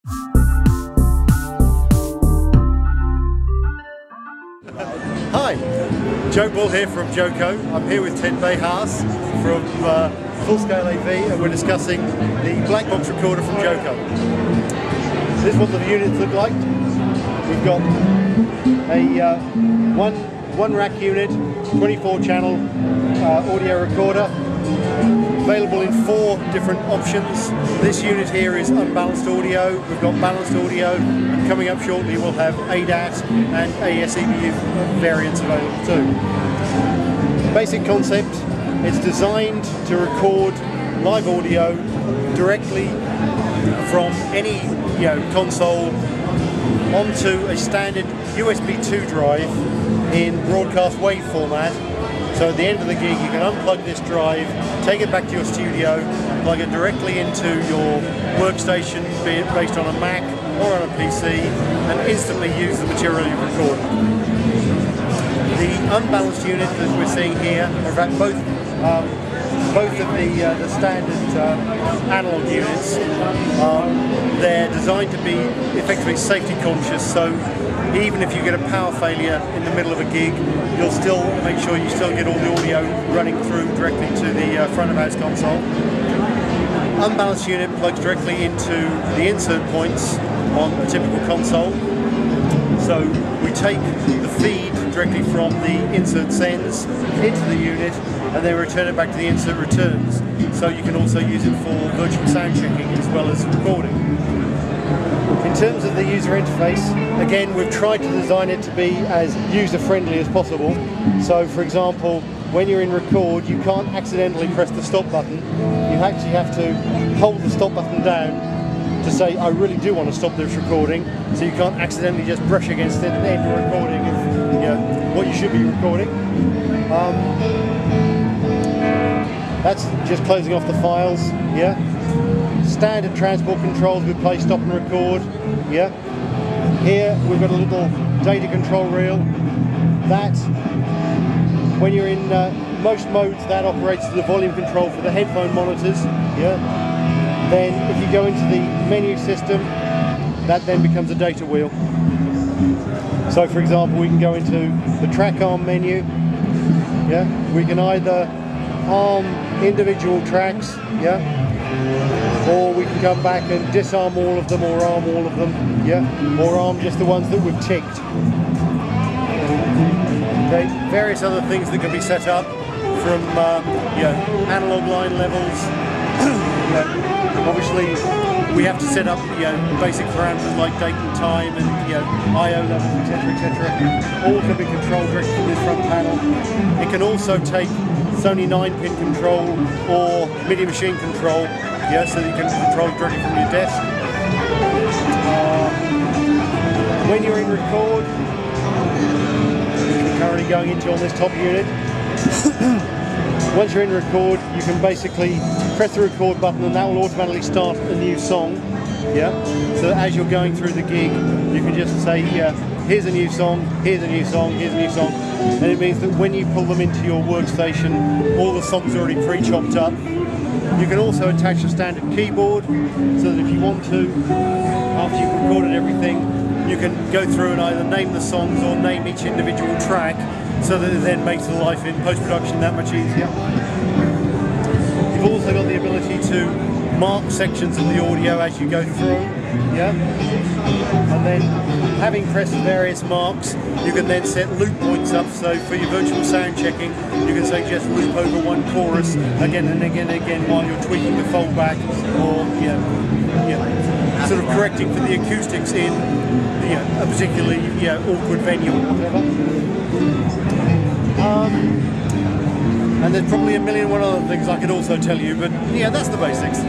Hi, Joe Bull here from Joeco. I'm here with Ted Bayhaus from Full Scale AV, and we're discussing the Black Box Recorder from Joeco. This is what the units look like. We've got a one rack unit, 24 channel audio recorder, available in 4 different options. This unit here is unbalanced audio. We've got balanced audio, and coming up shortly we'll have ADAT and AS-EBU variants available too. Basic concept: it's designed to record live audio directly from any console onto a standard USB 2 drive in broadcast wave format. So at the end of the gig you can unplug this drive, take it back to your studio, plug it directly into your workstation, be it based on a Mac or on a PC, and instantly use the material you've recorded. The unbalanced unit that we're seeing here are in fact both of the standard analog units. They're designed to be effectively safety conscious, so even if you get a power failure in the middle of a gig, you'll still make sure you still get all the audio running through directly to the front of house console. Unbalanced unit plugs directly into the insert points on a typical console. So we take the feed directly from the insert sends into the unit, and then return it back to the insert returns. So you can also use it for virtual sound checking as well as recording. In terms of the user interface, again, we've tried to design it to be as user-friendly as possible. So for example, when you're in record, you can't accidentally press the stop button. You actually have to hold the stop button down to say, I really do want to stop this recording, so you can't accidentally just brush against it and end the recording of what you should be recording. That's just closing off the files. Standard transport controls with play, stop and record. Here we've got a little data control reel. That, when you're in most modes, that operates as the volume control for the headphone monitors. Then if you go into the menu system, that then becomes a data wheel. So for example, we can go into the track arm menu. We can either arm individual tracks, or we can come back and disarm all of them, or arm all of them, or arm just the ones that we've ticked. Okay, various other things that can be set up, from analog line levels. Obviously we have to set up basic parameters like date and time and I/O levels, etc, etc. All can be controlled directly from this front panel. It can also take Sony 9-pin control or MIDI machine control, so that you can control directly from your desk. When you're in record, which we're currently going into on this top unit, once you're in record, you can basically press the record button and that will automatically start a new song. So as you're going through the gig, you can just say, here's a new song, here's a new song, here's a new song. And it means that when you pull them into your workstation, all the songs are already pre-chopped up. You can also attach a standard keyboard, so that if you want to, after you've recorded everything, you can go through and either name the songs or name each individual track, so that it then makes the life in post-production that much easier. You've also got the ability to mark sections of the audio as you go through, and then having pressed various marks, you can then set loop points up. So for your virtual sound checking, you can say just loop over one chorus again and again and again while you're tweaking the foldback, or sort of correcting for the acoustics in a particularly awkward venue or whatever. And there's probably a million and one other things I could also tell you, but that's the basics.